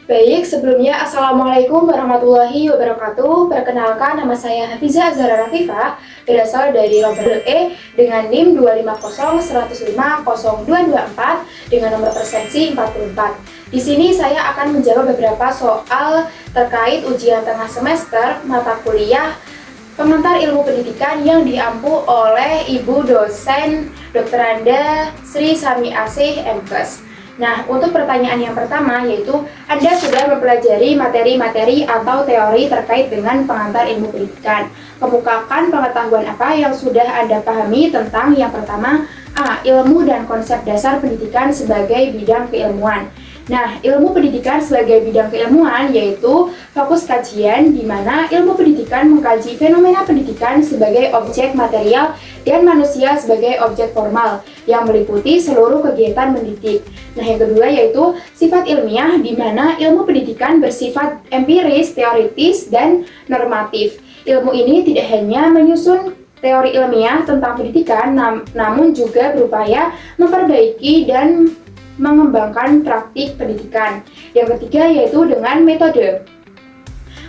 Baik, sebelumnya Assalamualaikum warahmatullahi wabarakatuh. Perkenalkan, nama saya Hafiza Azhara Rafifah, berasal dari nomor E dengan NIM 250105024 dengan nomor presensi 44. Di sini saya akan menjawab beberapa soal terkait ujian tengah semester mata kuliah pengantar ilmu pendidikan yang diampu oleh Ibu dosen Dr. Anda Sri Sami Asih MKes. Nah, untuk pertanyaan yang pertama yaitu Anda sudah mempelajari materi-materi atau teori terkait dengan pengantar ilmu pendidikan. Kemukakan pengetahuan apa yang sudah Anda pahami tentang yang pertama, A. Ilmu dan konsep dasar pendidikan sebagai bidang keilmuan. Nah, ilmu pendidikan sebagai bidang keilmuan yaitu fokus kajian di mana ilmu pendidikan mengkaji fenomena pendidikan sebagai objek material dan manusia sebagai objek formal yang meliputi seluruh kegiatan mendidik. Nah, yang kedua yaitu sifat ilmiah di mana ilmu pendidikan bersifat empiris, teoritis, dan normatif. Ilmu ini tidak hanya menyusun teori ilmiah tentang pendidikan, namun juga berupaya memperbaiki dan mengembangkan praktik pendidikan. Yang ketiga yaitu dengan metode.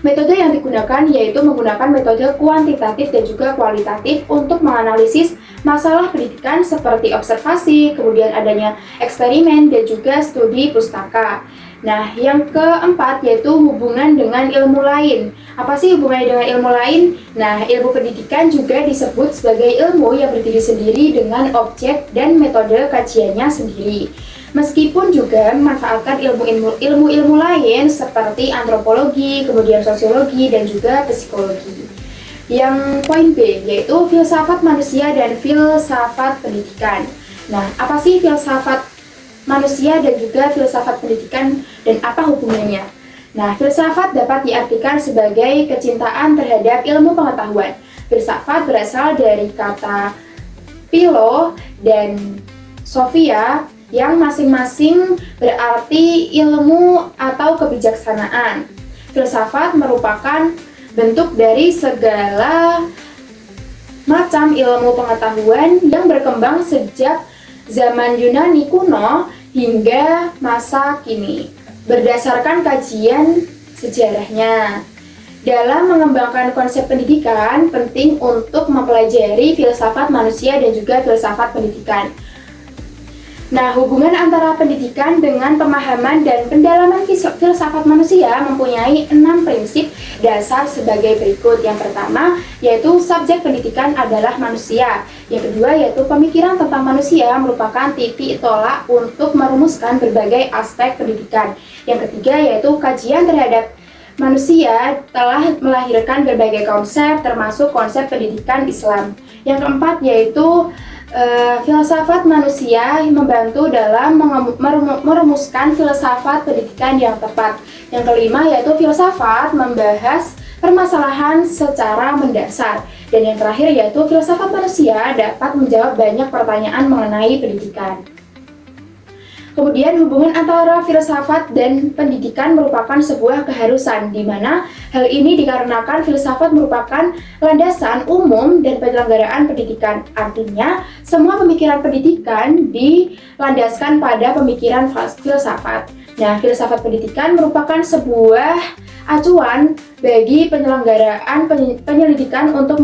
Metode yang digunakan yaitu menggunakan metode kuantitatif dan juga kualitatif untuk menganalisis masalah pendidikan seperti observasi, kemudian adanya eksperimen dan juga studi pustaka. Nah, yang keempat yaitu hubungan dengan ilmu lain. Apa sih hubungannya dengan ilmu lain? Nah, ilmu pendidikan juga disebut sebagai ilmu yang berdiri sendiri dengan objek dan metode kajiannya sendiri. Meskipun juga memanfaatkan ilmu-ilmu lain seperti antropologi, kemudian sosiologi, dan juga psikologi. Yang poin B, yaitu filsafat manusia dan filsafat pendidikan. Nah, apa sih filsafat manusia dan juga filsafat pendidikan dan apa hubungannya? Nah, filsafat dapat diartikan sebagai kecintaan terhadap ilmu pengetahuan. Filsafat berasal dari kata philo dan sophia yang masing-masing berarti ilmu atau kebijaksanaan. Filsafat merupakan bentuk dari segala macam ilmu pengetahuan yang berkembang sejak zaman Yunani kuno hingga masa kini, berdasarkan kajian sejarahnya. Dalam mengembangkan konsep pendidikan, penting untuk mempelajari filsafat manusia dan juga filsafat pendidikan. Nah, hubungan antara pendidikan dengan pemahaman dan pendalaman filsafat manusia mempunyai 6 prinsip dasar sebagai berikut. Yang pertama, yaitu subjek pendidikan adalah manusia. Yang kedua, yaitu pemikiran tentang manusia merupakan titik tolak untuk merumuskan berbagai aspek pendidikan. Yang ketiga, yaitu kajian terhadap manusia telah melahirkan berbagai konsep, termasuk konsep pendidikan Islam. Yang keempat, yaitu filsafat manusia membantu dalam merumuskan filsafat pendidikan yang tepat. Yang kelima yaitu filsafat membahas permasalahan secara mendasar. Dan yang terakhir yaitu filsafat manusia dapat menjawab banyak pertanyaan mengenai pendidikan. Kemudian hubungan antara filsafat dan pendidikan merupakan sebuah keharusan, di mana hal ini dikarenakan filsafat merupakan landasan umum dan penyelenggaraan pendidikan. Artinya, semua pemikiran pendidikan dilandaskan pada pemikiran filsafat. Nah, filsafat pendidikan merupakan sebuah acuan bagi penyelenggaraan penyelidikan untuk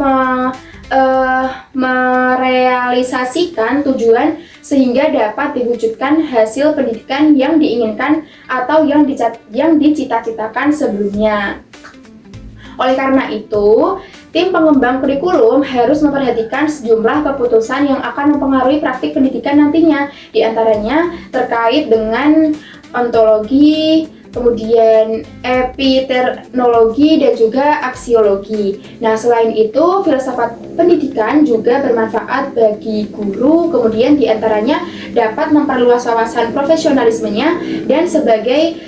merealisasikan tujuan sehingga dapat diwujudkan hasil pendidikan yang diinginkan atau yang dicita-citakan sebelumnya. Oleh karena itu, tim pengembang kurikulum harus memperhatikan sejumlah keputusan yang akan mempengaruhi praktik pendidikan nantinya, di antaranya terkait dengan ontologi, kemudian epiternologi dan juga aksiologi. Nah, selain itu, filsafat pendidikan juga bermanfaat bagi guru, kemudian diantaranya dapat memperluas wawasan profesionalismenya dan sebagai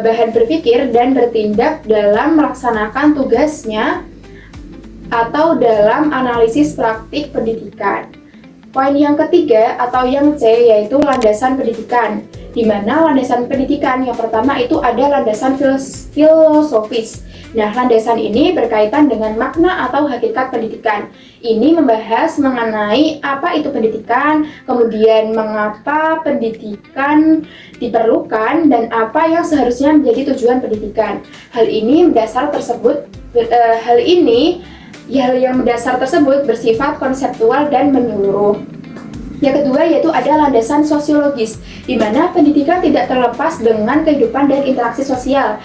bahan berpikir dan bertindak dalam melaksanakan tugasnya atau dalam analisis praktik pendidikan. Poin yang ketiga atau yang C yaitu landasan pendidikan. di mana landasan pendidikan yang pertama itu ada landasan filosofis. Nah, landasan ini berkaitan dengan makna atau hakikat pendidikan. Ini membahas mengenai apa itu pendidikan, kemudian mengapa pendidikan diperlukan, dan apa yang seharusnya menjadi tujuan pendidikan. Hal yang mendasar tersebut bersifat konseptual dan menyeluruh. Yang kedua yaitu ada landasan sosiologis, di mana pendidikan tidak terlepas dengan kehidupan dan interaksi sosial.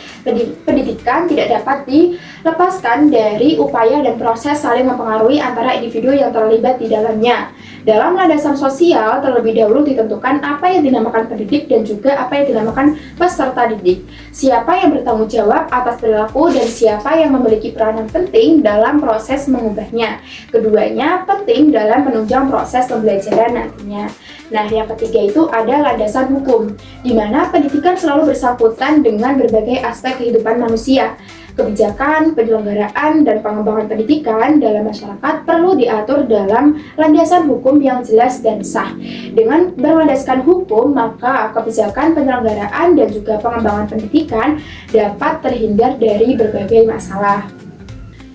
Pendidikan tidak dapat dilepaskan dari upaya dan proses saling mempengaruhi antara individu yang terlibat di dalamnya. Dalam landasan sosial, terlebih dahulu ditentukan apa yang dinamakan pendidik dan juga apa yang dinamakan peserta didik. Siapa yang bertanggung jawab atas perilaku dan siapa yang memiliki peranan penting dalam proses mengubahnya. Keduanya penting dalam penunjang proses pembelajaran nantinya. Nah, yang ketiga itu ada landasan hukum, di mana pendidikan selalu bersangkutan dengan berbagai aspek kehidupan manusia. Kebijakan, penyelenggaraan, dan pengembangan pendidikan dalam masyarakat perlu diatur dalam landasan hukum yang jelas dan sah. Dengan berlandaskan hukum, maka kebijakan, penyelenggaraan, dan juga pengembangan pendidikan dapat terhindar dari berbagai masalah.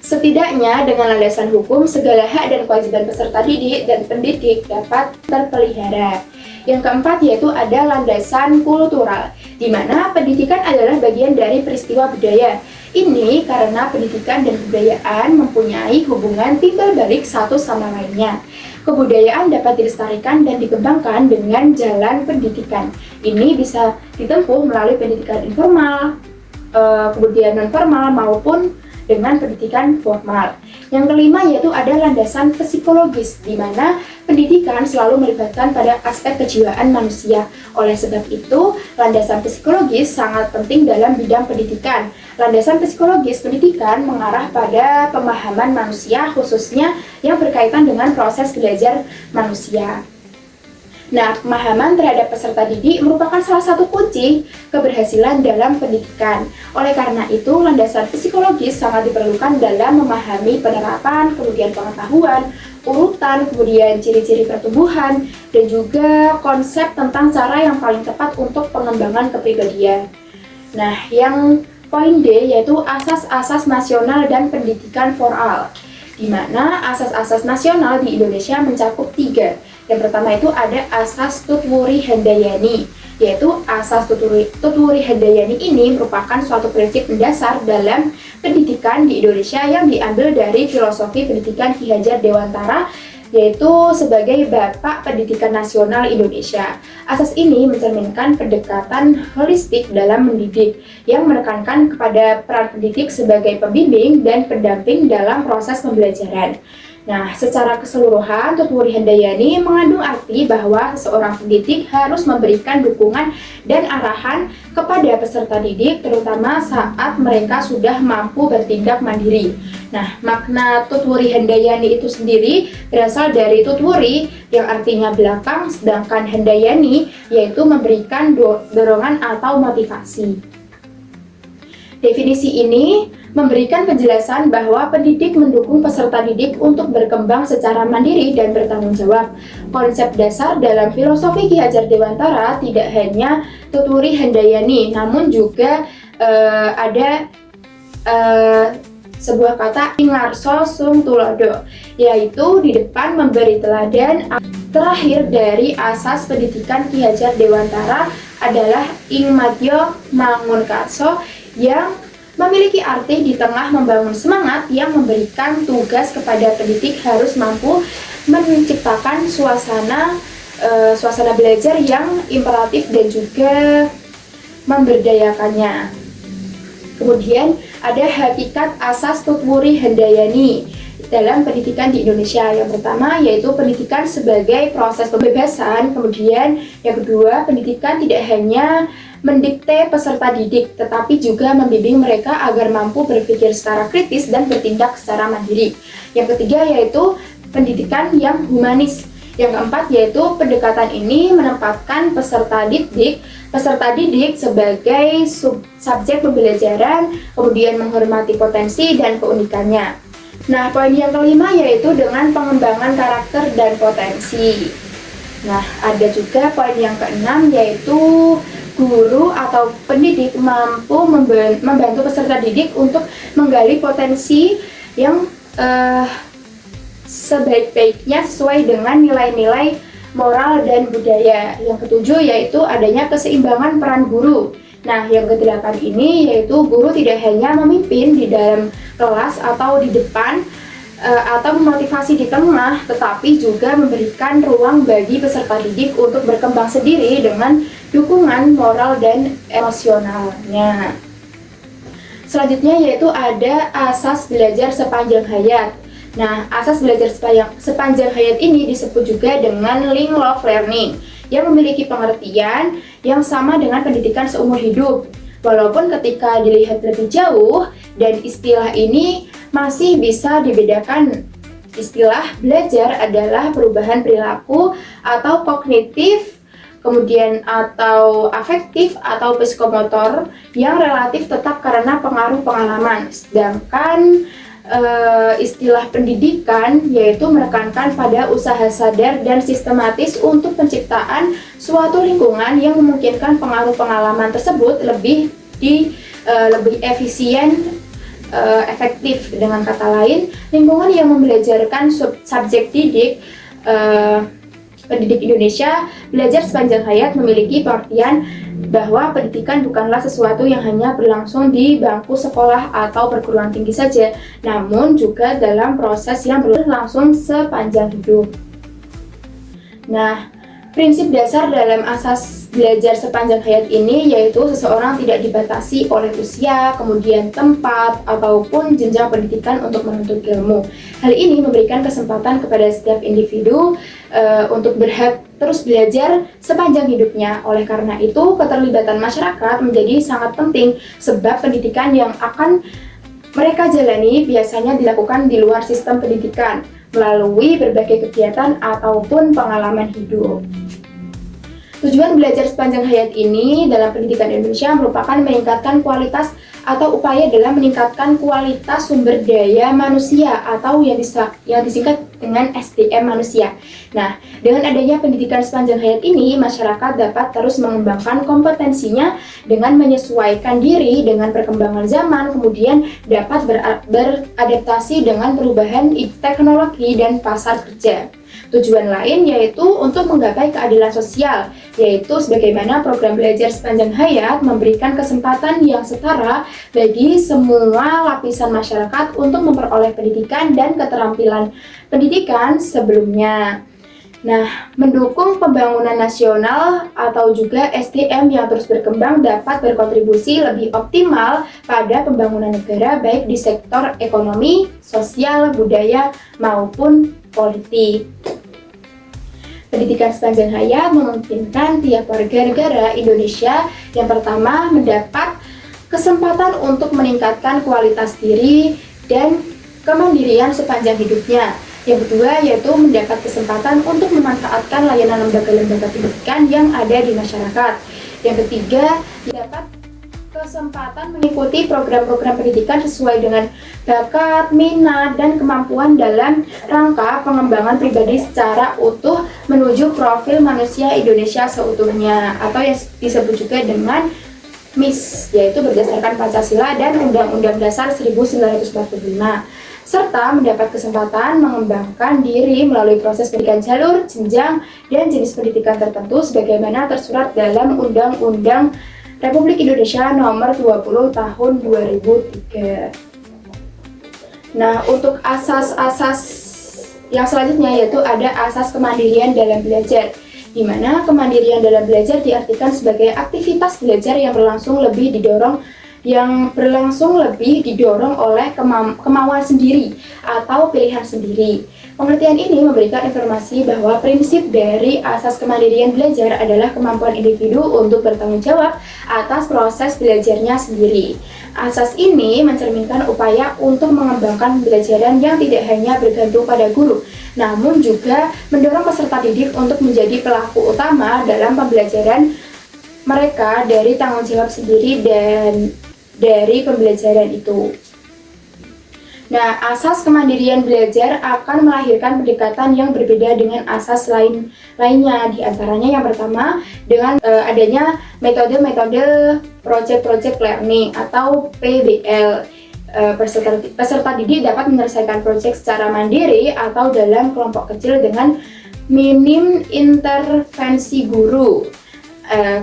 Setidaknya dengan landasan hukum, segala hak dan kewajiban peserta didik dan pendidik dapat terpelihara. Yang keempat yaitu ada landasan kultural, di mana pendidikan adalah bagian dari peristiwa budaya. Ini karena pendidikan dan kebudayaan mempunyai hubungan timbal balik satu sama lainnya. Kebudayaan dapat dilestarikan dan dikembangkan dengan jalan pendidikan. Ini bisa ditempuh melalui pendidikan informal, kemudian non-formal maupun dengan pendidikan formal. Yang kelima yaitu ada landasan psikologis, di mana pendidikan selalu melibatkan pada aspek kejiwaan manusia. Oleh sebab itu, landasan psikologis sangat penting dalam bidang pendidikan. Landasan psikologis pendidikan mengarah pada pemahaman manusia, khususnya yang berkaitan dengan proses belajar manusia. Nah, pemahaman terhadap peserta didik merupakan salah satu kunci keberhasilan dalam pendidikan. Oleh karena itu, landasan psikologis sangat diperlukan dalam memahami penerapan, kemudian pengetahuan, urutan, kemudian ciri-ciri pertumbuhan, dan juga konsep tentang cara yang paling tepat untuk pengembangan kepribadian. Nah, yang poin D yaitu asas-asas nasional dan pendidikan formal, di mana asas-asas nasional di Indonesia mencakup 3. Yang pertama itu ada asas Tutwuri Handayani, yaitu asas Tutwuri Handayani ini merupakan suatu prinsip mendasar dalam pendidikan di Indonesia yang diambil dari filosofi pendidikan Ki Hajar Dewantara, yaitu sebagai Bapak Pendidikan Nasional Indonesia. Asas ini mencerminkan pendekatan holistik dalam mendidik yang menekankan kepada peran pendidik sebagai pembimbing dan pendamping dalam proses pembelajaran. Nah, secara keseluruhan, Tutwuri Handayani mengandung arti bahwa seorang pendidik harus memberikan dukungan dan arahan kepada peserta didik, terutama saat mereka sudah mampu bertindak mandiri. Nah, makna Tutwuri Handayani itu sendiri berasal dari Tutwuri yang artinya belakang, sedangkan Handayani yaitu memberikan dorongan atau motivasi. Definisi ini memberikan penjelasan bahwa pendidik mendukung peserta didik untuk berkembang secara mandiri dan bertanggung jawab. Konsep dasar dalam filosofi Ki Hajar Dewantara tidak hanya Tutwuri Handayani, namun juga ada sebuah kata ingarso sung tulodo, yaitu di depan memberi teladan. Terakhir dari asas pendidikan Ki Hajar Dewantara adalah ing madya mangun karso, yang memiliki arti di tengah membangun semangat yang memberikan tugas kepada pendidik harus mampu menciptakan suasana belajar yang imperatif dan juga memberdayakannya. Kemudian ada hakikat asas Tutwuri Handayani dalam pendidikan di Indonesia. Yang pertama yaitu pendidikan sebagai proses pembebasan, kemudian yang kedua pendidikan tidak hanya mendikte peserta didik, tetapi juga membimbing mereka agar mampu berpikir secara kritis dan bertindak secara mandiri. Yang ketiga yaitu pendidikan yang humanis. Yang keempat yaitu pendekatan ini menempatkan peserta didik sebagai subjek pembelajaran, kemudian menghormati potensi dan keunikannya. Nah, poin yang kelima yaitu dengan pengembangan karakter dan potensi. Nah, ada juga poin yang keenam, yaitu guru atau pendidik mampu membantu peserta didik untuk menggali potensi yang sebaik-baiknya sesuai dengan nilai-nilai moral dan budaya. Yang ketujuh yaitu adanya keseimbangan peran guru. Nah, yang kedelapan ini yaitu guru tidak hanya memimpin di dalam kelas atau di depan atau memotivasi di tengah, tetapi juga memberikan ruang bagi peserta didik untuk berkembang sendiri dengan dukungan moral dan emosionalnya. Selanjutnya yaitu ada asas belajar sepanjang hayat. Nah, asas belajar sepanjang hayat ini disebut juga dengan lifelong learning, yang memiliki pengertian yang sama dengan pendidikan seumur hidup. Walaupun ketika dilihat lebih jauh dan istilah ini masih bisa dibedakan. Istilah belajar adalah perubahan perilaku atau kognitif, kemudian atau afektif atau psikomotor yang relatif tetap karena pengaruh pengalaman. Sedangkan istilah pendidikan yaitu menekankan pada usaha sadar dan sistematis untuk penciptaan suatu lingkungan yang memungkinkan pengaruh pengalaman tersebut lebih efisien, efektif. Dengan kata lain, lingkungan yang membelajarkan subjek didik pendidik Indonesia belajar sepanjang hayat memiliki pengertian bahwa pendidikan bukanlah sesuatu yang hanya berlangsung di bangku sekolah atau perguruan tinggi saja, namun juga dalam proses yang berlangsung sepanjang hidup. Nah, prinsip dasar dalam asas belajar sepanjang hayat ini yaitu seseorang tidak dibatasi oleh usia, kemudian tempat, ataupun jenjang pendidikan untuk menuntut ilmu. Hal ini memberikan kesempatan kepada setiap individu untuk berhak terus belajar sepanjang hidupnya. Oleh karena itu, keterlibatan masyarakat menjadi sangat penting sebab pendidikan yang akan mereka jalani biasanya dilakukan di luar sistem pendidikan melalui berbagai kegiatan ataupun pengalaman hidup. Tujuan belajar sepanjang hayat ini dalam pendidikan Indonesia merupakan meningkatkan kualitas atau upaya dalam meningkatkan kualitas sumber daya manusia atau yang disingkat dengan SDM manusia. Nah, dengan adanya pendidikan sepanjang hayat ini, masyarakat dapat terus mengembangkan kompetensinya dengan menyesuaikan diri dengan perkembangan zaman, kemudian dapat beradaptasi dengan perubahan teknologi dan pasar kerja. Tujuan lain yaitu untuk menggapai keadilan sosial, yaitu sebagaimana program belajar sepanjang hayat memberikan kesempatan yang setara bagi semua lapisan masyarakat untuk memperoleh pendidikan dan keterampilan pendidikan sebelumnya. Nah, mendukung pembangunan nasional atau juga SDM yang terus berkembang dapat berkontribusi lebih optimal pada pembangunan negara baik di sektor ekonomi, sosial, budaya, maupun politik. Pendidikan sepanjang hayat memungkinkan tiap warga negara Indonesia yang pertama mendapat kesempatan untuk meningkatkan kualitas diri dan kemandirian sepanjang hidupnya. Yang kedua yaitu mendapat kesempatan untuk memanfaatkan layanan lembaga-lembaga pendidikan yang ada di masyarakat. Yang ketiga, dapat kesempatan mengikuti program-program pendidikan sesuai dengan bakat, minat, dan kemampuan dalam rangka pengembangan pribadi secara utuh menuju profil manusia Indonesia seutuhnya atau yang disebut juga dengan MIS, yaitu berdasarkan Pancasila dan Undang-Undang Dasar 1945, serta mendapat kesempatan mengembangkan diri melalui proses pendidikan jalur, jenjang, dan jenis pendidikan tertentu sebagaimana tersurat dalam Undang-Undang Republik Indonesia Nomor 20 Tahun 2003. Nah, untuk asas-asas yang selanjutnya yaitu ada asas kemandirian dalam belajar, di mana kemandirian dalam belajar diartikan sebagai aktivitas belajar yang berlangsung lebih didorong oleh kemauan sendiri atau pilihan sendiri. Pengertian ini memberikan informasi bahwa prinsip dari asas kemandirian belajar adalah kemampuan individu untuk bertanggung jawab atas proses belajarnya sendiri. Asas ini mencerminkan upaya untuk mengembangkan pembelajaran yang tidak hanya bergantung pada guru, namun juga mendorong peserta didik untuk menjadi pelaku utama dalam pembelajaran mereka dari tanggung jawab sendiri dan dari pembelajaran itu. Nah, asas kemandirian belajar akan melahirkan pendekatan yang berbeda dengan asas lainnya. Di antaranya yang pertama dengan adanya metode-metode project learning atau PBL. Peserta didik dapat menyelesaikan proyek secara mandiri atau dalam kelompok kecil dengan minim intervensi guru.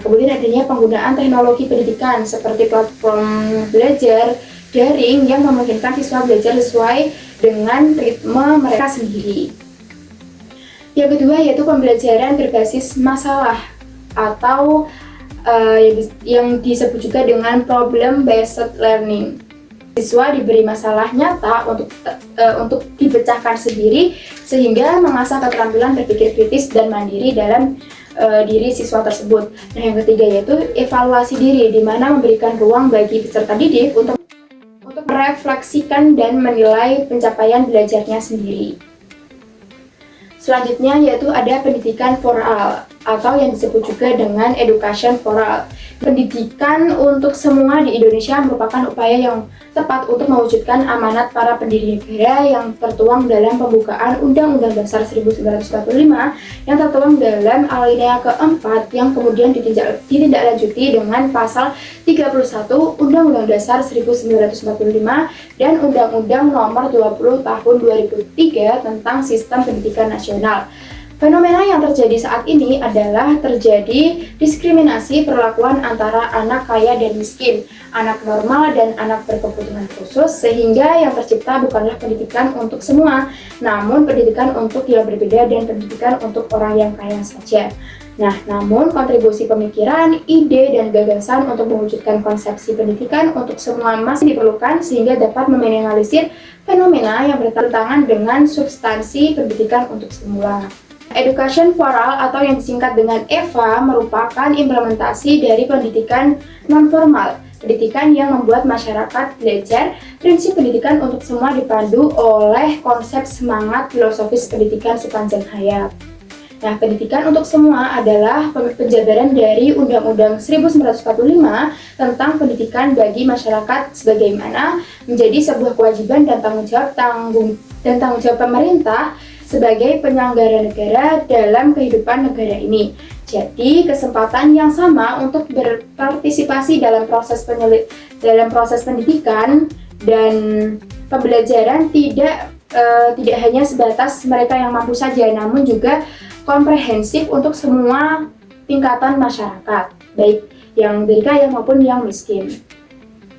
Kemudian adanya penggunaan teknologi pendidikan seperti platform belajar daring yang memungkinkan siswa belajar sesuai dengan ritme mereka sendiri. Yang kedua yaitu pembelajaran berbasis masalah atau yang disebut juga dengan problem based learning. Siswa diberi masalah nyata untuk dipecahkan sendiri sehingga mengasah keterampilan berpikir kritis dan mandiri dalam diri siswa tersebut. Nah, yang ketiga yaitu evaluasi diri, di mana memberikan ruang bagi peserta didik untuk merefleksikan dan menilai pencapaian belajarnya sendiri. Selanjutnya yaitu ada pendidikan foral atau yang disebut juga dengan education foral. Pendidikan untuk semua di Indonesia merupakan upaya yang tepat untuk mewujudkan amanat para pendiri negara yang tertuang dalam pembukaan Undang-Undang Dasar 1945 yang tertuang dalam alinea keempat yang kemudian ditindaklanjuti dengan pasal 31 Undang-Undang Dasar 1945 dan Undang-Undang Nomor 20 Tahun 2003 tentang Sistem Pendidikan Nasional. Fenomena yang terjadi saat ini adalah terjadi diskriminasi perlakuan antara anak kaya dan miskin, anak normal dan anak berkebutuhan khusus, sehingga yang tercipta bukanlah pendidikan untuk semua, namun pendidikan untuk yang berbeda dan pendidikan untuk orang yang kaya saja. Nah, namun kontribusi pemikiran, ide, dan gagasan untuk mewujudkan konsepsi pendidikan untuk semua masih diperlukan sehingga dapat meminimalisir fenomena yang bertentangan dengan substansi pendidikan untuk semua. Education foral atau yang disingkat dengan EVA merupakan implementasi dari pendidikan non-formal, pendidikan yang membuat masyarakat belajar prinsip pendidikan untuk semua dipandu oleh konsep semangat filosofis pendidikan sepanjang hayat. Nah, pendidikan untuk semua adalah penjabaran dari Undang-Undang 1945 tentang pendidikan bagi masyarakat sebagaimana menjadi sebuah kewajiban dan tanggung jawab pemerintah sebagai penyelenggara negara dalam kehidupan negara ini. Jadi, kesempatan yang sama untuk berpartisipasi dalam proses pendidikan dan pembelajaran tidak hanya sebatas mereka yang mampu saja, namun juga komprehensif untuk semua tingkatan masyarakat, baik yang dari kaya maupun yang miskin.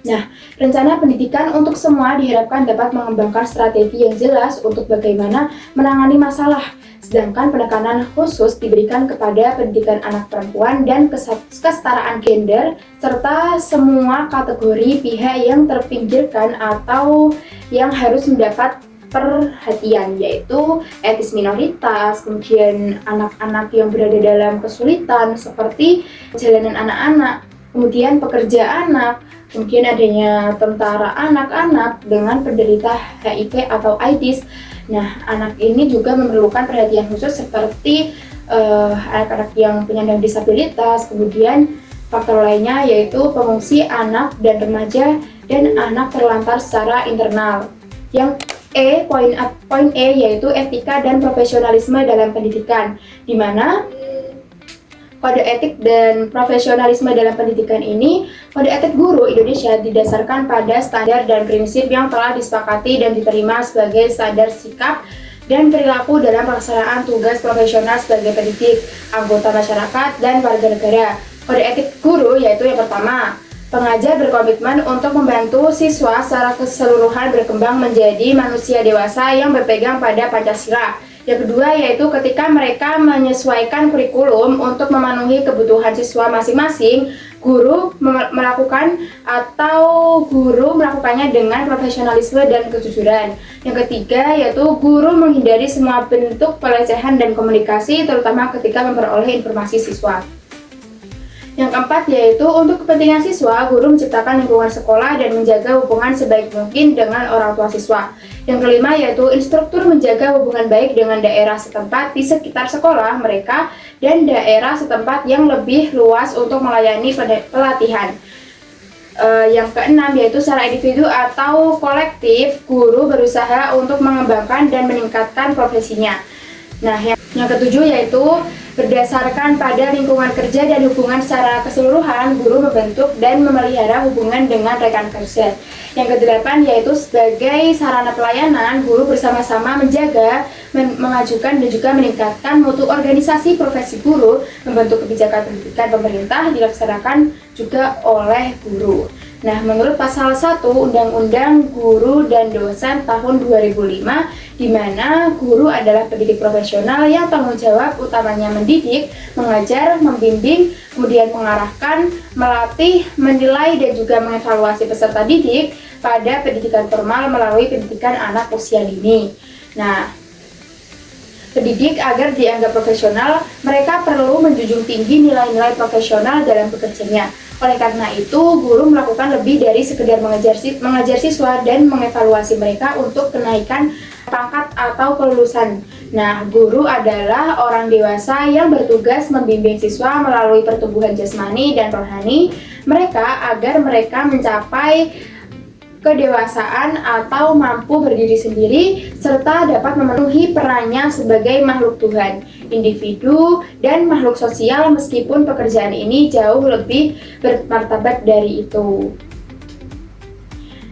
Nah, rencana pendidikan untuk semua diharapkan dapat mengembangkan strategi yang jelas untuk bagaimana menangani masalah, sedangkan penekanan khusus diberikan kepada pendidikan anak perempuan dan kesetaraan gender, serta semua kategori pihak yang terpinggirkan atau yang harus mendapat perhatian, yaitu etnis minoritas, kemudian anak-anak yang berada dalam kesulitan seperti jalanan anak-anak, kemudian pekerja anak, kemudian adanya tentara anak-anak dengan penderita HIV atau AIDS. Nah, anak ini juga memerlukan perhatian khusus seperti anak-anak yang penyandang disabilitas, kemudian faktor lainnya yaitu pengungsi, anak dan remaja, dan anak terlantar secara internal. Yang poin E yaitu etika dan profesionalisme dalam pendidikan, di mana kode etik dan profesionalisme dalam pendidikan ini, kode etik guru Indonesia didasarkan pada standar dan prinsip yang telah disepakati dan diterima sebagai standar sikap dan perilaku dalam pelaksanaan tugas profesional sebagai pendidik, anggota masyarakat, dan warga negara. Kode etik guru yaitu yang pertama, pengajar berkomitmen untuk membantu siswa secara keseluruhan berkembang menjadi manusia dewasa yang berpegang pada Pancasila. Yang kedua yaitu ketika mereka menyesuaikan kurikulum untuk memenuhi kebutuhan siswa masing-masing, guru melakukannya dengan profesionalisme dan kejujuran. Yang ketiga yaitu guru menghindari semua bentuk pelecehan dan komunikasi, terutama ketika memperoleh informasi siswa. Yang keempat yaitu untuk kepentingan siswa, guru menciptakan lingkungan sekolah dan menjaga hubungan sebaik mungkin dengan orang tua siswa. Yang kelima yaitu instruktur menjaga hubungan baik dengan daerah setempat di sekitar sekolah mereka dan daerah setempat yang lebih luas untuk melayani pelatihan. Yang keenam yaitu secara individu atau kolektif, guru berusaha untuk mengembangkan dan meningkatkan profesinya. Nah, yang ketujuh yaitu berdasarkan pada lingkungan kerja dan hubungan secara keseluruhan, guru membentuk dan memelihara hubungan dengan rekan kerja. Yang kedelapan yaitu sebagai sarana pelayanan, guru bersama-sama menjaga, mengajukan dan juga meningkatkan mutu organisasi profesi guru, membentuk kebijakan pendidikan pemerintah dilaksanakan juga oleh guru. Nah, menurut pasal 1 Undang-Undang Guru dan Dosen tahun 2005, di mana guru adalah pendidik profesional yang tanggung jawab utamanya mendidik, mengajar, membimbing, kemudian mengarahkan, melatih, menilai, dan juga mengevaluasi peserta didik pada pendidikan formal melalui pendidikan anak usia dini. Nah, pendidik agar dianggap profesional, mereka perlu menjunjung tinggi nilai-nilai profesional dalam bekerjanya. Oleh karena itu, guru melakukan lebih dari sekedar mengajar siswa dan mengevaluasi mereka untuk kenaikan pangkat atau kelulusan. Nah, guru adalah orang dewasa yang bertugas membimbing siswa melalui pertumbuhan jasmani dan rohani mereka agar mereka mencapai kedewasaan atau mampu berdiri sendiri serta dapat memenuhi perannya sebagai makhluk Tuhan, individu, dan makhluk sosial meskipun pekerjaan ini jauh lebih bermartabat dari itu.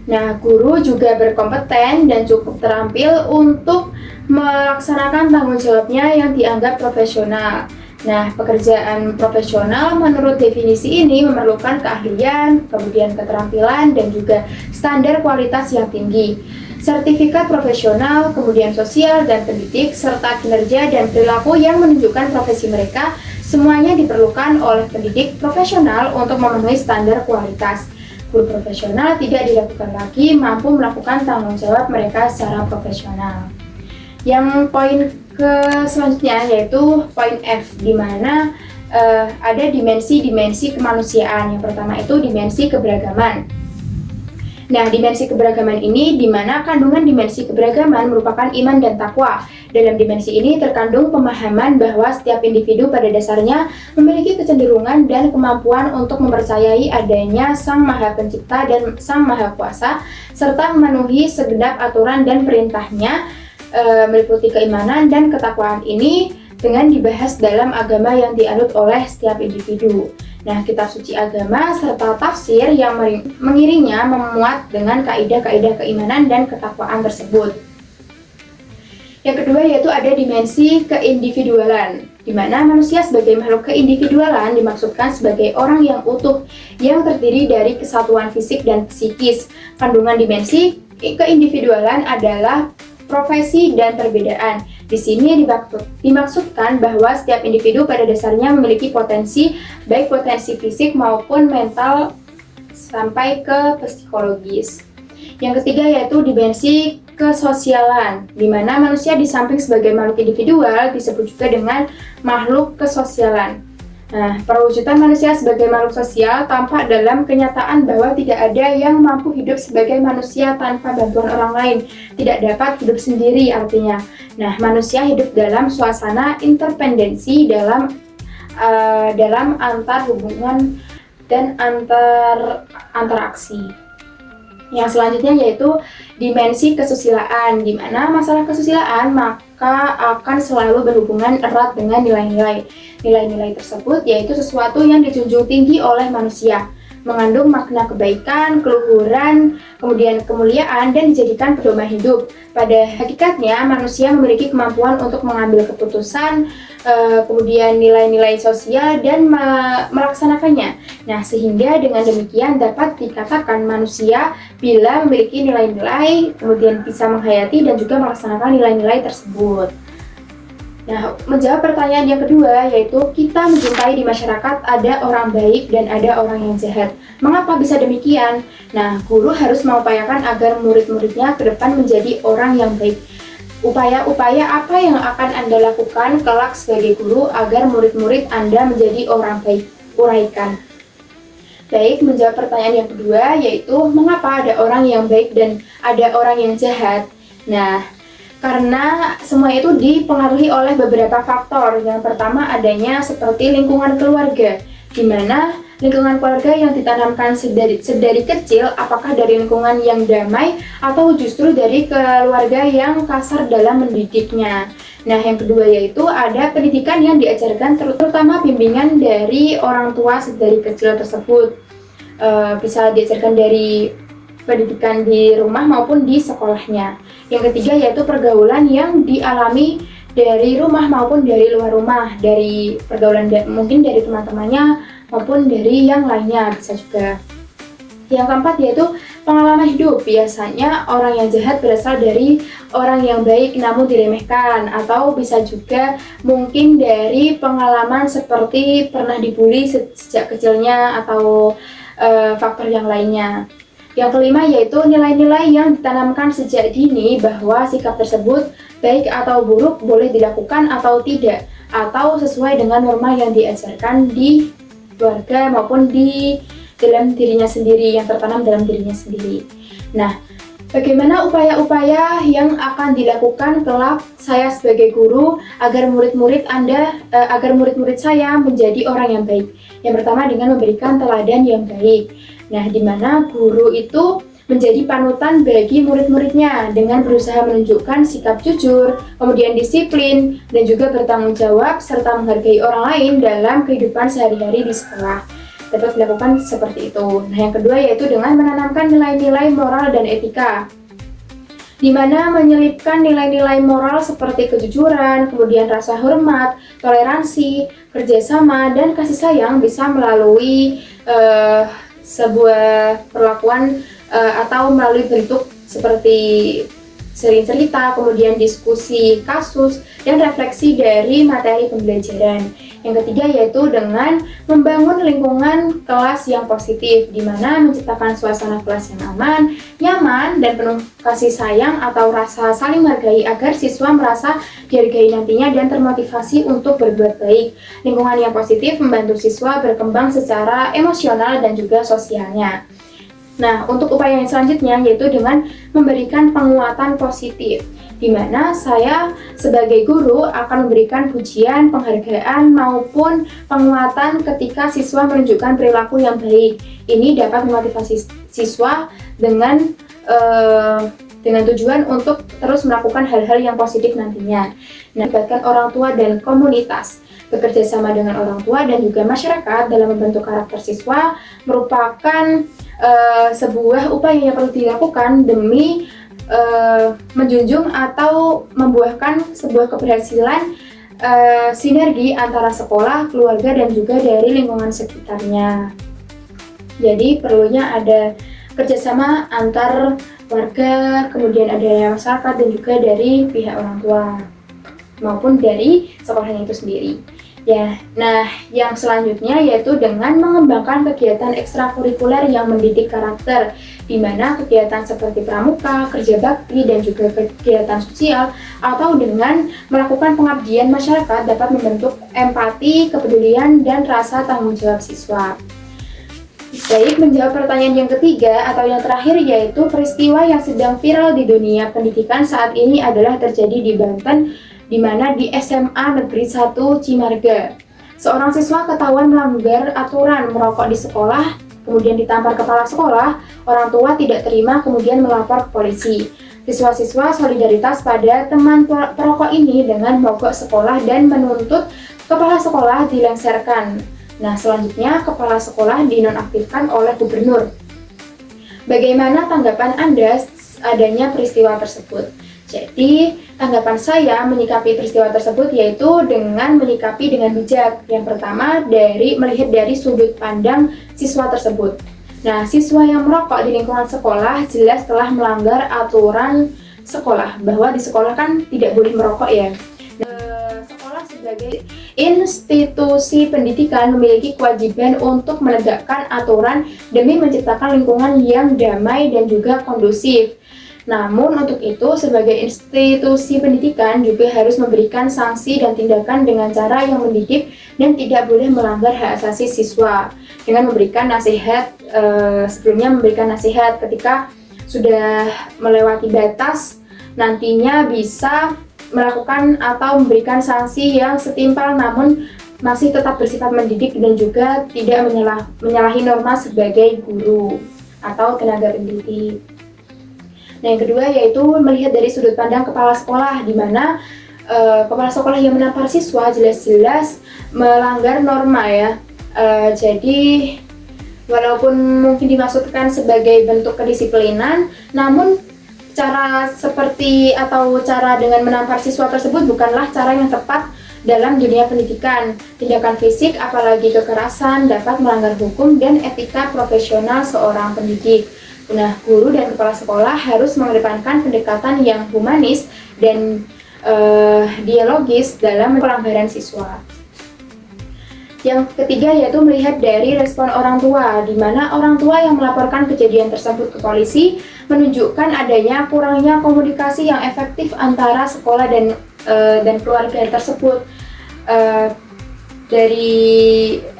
Nah, guru juga berkompeten dan cukup terampil untuk melaksanakan tanggung jawabnya yang dianggap profesional. Nah, pekerjaan profesional menurut definisi ini memerlukan keahlian, kemudian keterampilan, dan juga standar kualitas yang tinggi. Sertifikat profesional, kemudian sosial dan pendidik, serta kinerja dan perilaku yang menunjukkan profesi mereka, semuanya diperlukan oleh pendidik profesional untuk memenuhi standar kualitas. Guru profesional tidak diragukan lagi mampu melakukan tanggung jawab mereka secara profesional. Yang poin selanjutnya yaitu poin F, di mana ada dimensi-dimensi kemanusiaan. Yang pertama itu dimensi keberagaman. Nah, dimensi keberagaman ini di mana kandungan dimensi keberagaman merupakan iman dan takwa. Dalam dimensi ini terkandung pemahaman bahwa setiap individu pada dasarnya memiliki kecenderungan dan kemampuan untuk mempercayai adanya Sang Maha Pencipta dan Sang Maha Kuasa, serta memenuhi segenap aturan dan perintahnya, meliputi keimanan dan ketakwaan ini dengan dibahas dalam agama yang dianut oleh setiap individu. Nah, kitab suci agama serta tafsir yang mengiringnya memuat dengan kaidah-kaidah keimanan dan ketakwaan tersebut. Yang kedua yaitu ada dimensi keindividualan, di mana manusia sebagai makhluk keindividualan dimaksudkan sebagai orang yang utuh yang terdiri dari kesatuan fisik dan psikis. Kandungan dimensi keindividualan adalah profesi dan perbedaan. Di sini dimaksudkan bahwa setiap individu pada dasarnya memiliki potensi, baik potensi fisik maupun mental sampai ke psikologis. Yang ketiga yaitu dimensi kesosialan, di mana manusia di samping sebagai makhluk individual disebut juga dengan makhluk kesosialan. Nah, perwujudan manusia sebagai makhluk sosial tampak dalam kenyataan bahwa tidak ada yang mampu hidup sebagai manusia tanpa bantuan orang lain, tidak dapat hidup sendiri artinya. Nah, manusia hidup dalam suasana interdependensi dalam antar hubungan dan anteraksi. Yang selanjutnya yaitu dimensi kesusilaan, di mana masalah kesusilaan maka akan selalu berhubungan erat dengan nilai-nilai. Nilai-nilai tersebut yaitu sesuatu yang dijunjung tinggi oleh manusia, mengandung makna kebaikan, keluhuran, kemudian kemuliaan, dan dijadikan pedoman hidup. Pada hakikatnya, manusia memiliki kemampuan untuk mengambil keputusan, kemudian nilai-nilai sosial, dan melaksanakannya. Nah, sehingga dengan demikian dapat dikatakan manusia bila memiliki nilai-nilai, kemudian bisa menghayati dan juga melaksanakan nilai-nilai tersebut. Nah, menjawab pertanyaan yang kedua, yaitu kita menjumpai di masyarakat ada orang baik dan ada orang yang jahat. Mengapa bisa demikian? Nah, guru harus mengupayakan agar murid-muridnya ke depan menjadi orang yang baik. Upaya-upaya apa yang akan Anda lakukan kelak sebagai guru agar murid-murid Anda menjadi orang baik? Uraikan. Baik, menjawab pertanyaan yang kedua, yaitu mengapa ada orang yang baik dan ada orang yang jahat? Nah, karena semua itu dipengaruhi oleh beberapa faktor. Yang pertama adanya seperti lingkungan keluarga. di mana lingkungan keluarga yang ditanamkan sedari kecil, apakah dari lingkungan yang damai atau justru dari keluarga yang kasar dalam mendidiknya. Nah, yang kedua yaitu ada pendidikan yang diajarkan, terutama bimbingan dari orang tua sedari kecil tersebut. Bisa diajarkan dari pendidikan di rumah maupun di sekolahnya. Yang ketiga yaitu pergaulan yang dialami dari rumah maupun dari luar rumah, dari pergaulan mungkin dari teman-temannya maupun dari yang lainnya bisa juga. Yang keempat yaitu pengalaman hidup. Biasanya orang yang jahat berasal dari orang yang baik namun diremehkan, atau bisa juga mungkin dari pengalaman seperti pernah dibully sejak kecilnya atau faktor yang lainnya. Yang kelima yaitu nilai-nilai yang ditanamkan sejak dini bahwa sikap tersebut baik atau buruk boleh dilakukan atau tidak, atau sesuai dengan norma yang diajarkan di keluarga maupun di dalam dirinya sendiri, yang tertanam dalam dirinya sendiri. Nah, bagaimana upaya-upaya yang akan dilakukan kelak saya sebagai guru agar murid-murid saya menjadi orang yang baik? Yang pertama dengan memberikan teladan yang baik. Nah, di mana guru itu menjadi panutan bagi murid-muridnya dengan berusaha menunjukkan sikap jujur, kemudian disiplin, dan juga bertanggung jawab serta menghargai orang lain dalam kehidupan sehari-hari di sekolah. Dapat dilakukan seperti itu. Nah, yang kedua yaitu dengan menanamkan nilai-nilai moral dan etika, di mana menyelipkan nilai-nilai moral seperti kejujuran, kemudian rasa hormat, toleransi, kerjasama, dan kasih sayang bisa melalui sebuah perlakuan atau melalui bentuk seperti sering cerita, kemudian diskusi kasus, dan refleksi dari materi pembelajaran. Yang ketiga yaitu dengan membangun lingkungan kelas yang positif, di mana menciptakan suasana kelas yang aman, nyaman, dan penuh kasih sayang atau rasa saling menghargai agar siswa merasa dihargai nantinya dan termotivasi untuk berbuat baik. Lingkungan yang positif membantu siswa berkembang secara emosional dan juga sosialnya. Nah, untuk upaya yang selanjutnya yaitu dengan memberikan penguatan positif, di mana saya sebagai guru akan memberikan pujian, penghargaan, maupun penguatan ketika siswa menunjukkan perilaku yang baik. Ini dapat memotivasi siswa dengan tujuan untuk terus melakukan hal-hal yang positif nantinya. Nah, melibatkan orang tua dan komunitas. Bekerja sama dengan orang tua dan juga masyarakat dalam membentuk karakter siswa merupakan sebuah upaya yang perlu dilakukan demi menjunjung atau membuahkan sebuah keberhasilan sinergi antara sekolah, keluarga, dan juga dari lingkungan sekitarnya. Jadi perlunya ada kerjasama antar warga, kemudian ada masyarakat, dan juga dari pihak orang tua maupun dari sekolahnya itu sendiri. Ya, nah yang selanjutnya yaitu dengan mengembangkan kegiatan ekstrakurikuler yang mendidik karakter, di mana kegiatan seperti pramuka, kerja bakti, dan juga kegiatan sosial atau dengan melakukan pengabdian masyarakat dapat membentuk empati, kepedulian, dan rasa tanggung jawab siswa. Baik, menjawab pertanyaan yang ketiga atau yang terakhir yaitu peristiwa yang sedang viral di dunia pendidikan saat ini adalah terjadi di Banten, di mana di SMA Negeri 1 Cimarga. Seorang siswa ketahuan melanggar aturan merokok di sekolah, kemudian ditampar kepala sekolah, orang tua tidak terima kemudian melapor ke polisi. Siswa-siswa solidaritas pada teman perokok ini dengan mogok sekolah dan menuntut kepala sekolah dilengsarkan. Nah, selanjutnya kepala sekolah dinonaktifkan oleh gubernur. Bagaimana tanggapan Anda adanya peristiwa tersebut? Jadi, tanggapan saya menyikapi peristiwa tersebut yaitu dengan menyikapi dengan bijak. Yang pertama, melihat dari sudut pandang siswa tersebut. Nah, siswa yang merokok di lingkungan sekolah jelas telah melanggar aturan sekolah, bahwa di sekolah kan tidak boleh merokok ya. Sekolah sebagai institusi pendidikan memiliki kewajiban untuk menegakkan aturan demi menciptakan lingkungan yang damai dan juga kondusif. Namun untuk itu, sebagai institusi pendidikan juga harus memberikan sanksi dan tindakan dengan cara yang mendidik dan tidak boleh melanggar hak asasi siswa. Dengan memberikan nasihat, sebelumnya memberikan nasihat ketika sudah melewati batas, nantinya bisa melakukan atau memberikan sanksi yang setimpal namun masih tetap bersifat mendidik dan juga tidak menyalahi norma sebagai guru atau tenaga pendidik. Nah, yang kedua yaitu melihat dari sudut pandang kepala sekolah, di mana kepala sekolah yang menampar siswa jelas-jelas melanggar norma ya. Jadi walaupun mungkin dimaksudkan sebagai bentuk kedisiplinan, namun cara seperti atau cara dengan menampar siswa tersebut bukanlah cara yang tepat dalam dunia pendidikan. Tindakan fisik apalagi kekerasan dapat melanggar hukum dan etika profesional seorang pendidik. Nah, guru dan kepala sekolah harus mengedepankan pendekatan yang humanis dan dialogis dalam pelanggaran siswa. Yang ketiga yaitu melihat dari respon orang tua, di mana orang tua yang melaporkan kejadian tersebut ke polisi menunjukkan adanya kurangnya komunikasi yang efektif antara sekolah dan keluarga tersebut.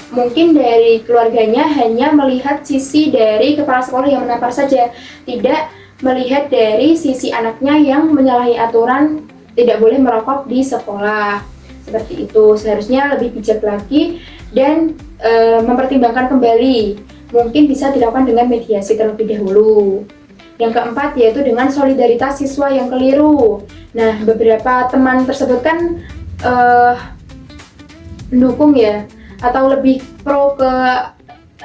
Mungkin dari keluarganya hanya melihat sisi dari kepala sekolah yang menampar saja, tidak melihat dari sisi anaknya yang menyalahi aturan tidak boleh merokok di sekolah. Seperti itu, seharusnya lebih bijak lagi dan mempertimbangkan kembali. Mungkin bisa dilakukan dengan mediasi terlebih dahulu. Yang keempat yaitu dengan solidaritas siswa yang keliru. Nah, beberapa teman tersebut kan mendukung ya, atau lebih pro ke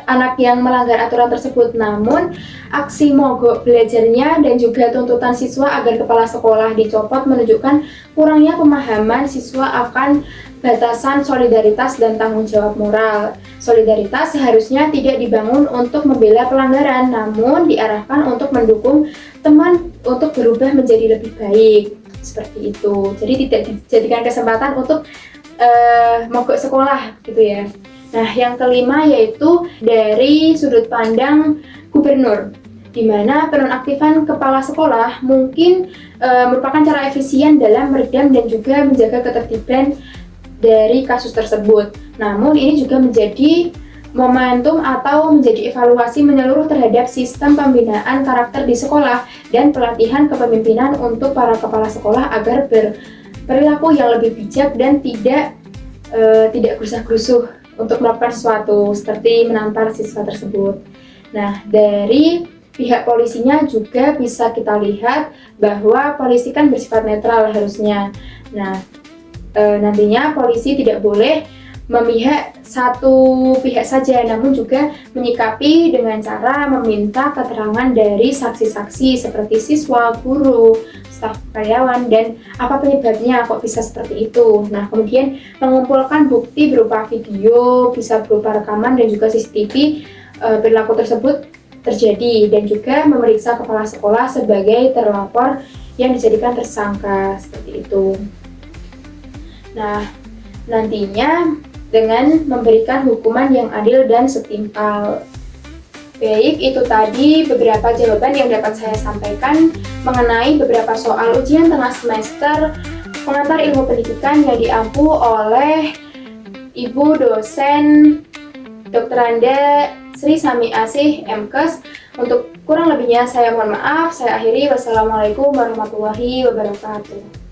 anak yang melanggar aturan tersebut. Namun, aksi mogok belajarnya dan juga tuntutan siswa agar kepala sekolah dicopot menunjukkan kurangnya pemahaman siswa akan batasan solidaritas dan tanggung jawab moral. Solidaritas seharusnya tidak dibangun untuk membela pelanggaran, namun diarahkan untuk mendukung teman untuk berubah menjadi lebih baik. Seperti itu. Jadi tidak dijadikan kesempatan untuk mogok sekolah gitu ya. Nah, yang kelima yaitu dari sudut pandang gubernur, di mana penonaktifan kepala sekolah mungkin merupakan cara efisien dalam meredam dan juga menjaga ketertiban dari kasus tersebut. Namun ini juga menjadi momentum atau menjadi evaluasi menyeluruh terhadap sistem pembinaan karakter di sekolah dan pelatihan kepemimpinan untuk para kepala sekolah agar berperilaku yang lebih bijak dan tidak gerusa-gerusuh untuk melakukan sesuatu seperti menampar siswa tersebut. Nah, dari pihak polisinya juga bisa kita lihat bahwa polisi kan bersifat netral harusnya. Nah, nantinya polisi tidak boleh memihak satu pihak saja, namun juga menyikapi dengan cara meminta keterangan dari saksi-saksi seperti siswa, guru, staf karyawan, dan apa penyebabnya kok bisa seperti itu. Nah, kemudian mengumpulkan bukti berupa video, bisa berupa rekaman dan juga CCTV perilaku tersebut terjadi, dan juga memeriksa kepala sekolah sebagai terlapor yang dijadikan tersangka, seperti itu. Nah, nantinya dengan memberikan hukuman yang adil dan setimpal. Baik, itu tadi beberapa jawaban yang dapat saya sampaikan mengenai beberapa soal ujian tengah semester pengantar ilmu pendidikan yang diampu oleh Ibu dosen Dr. Anda Sri Sami Asih MKes. Untuk kurang lebihnya saya mohon maaf. Saya akhiri. Wassalamualaikum warahmatullahi wabarakatuh.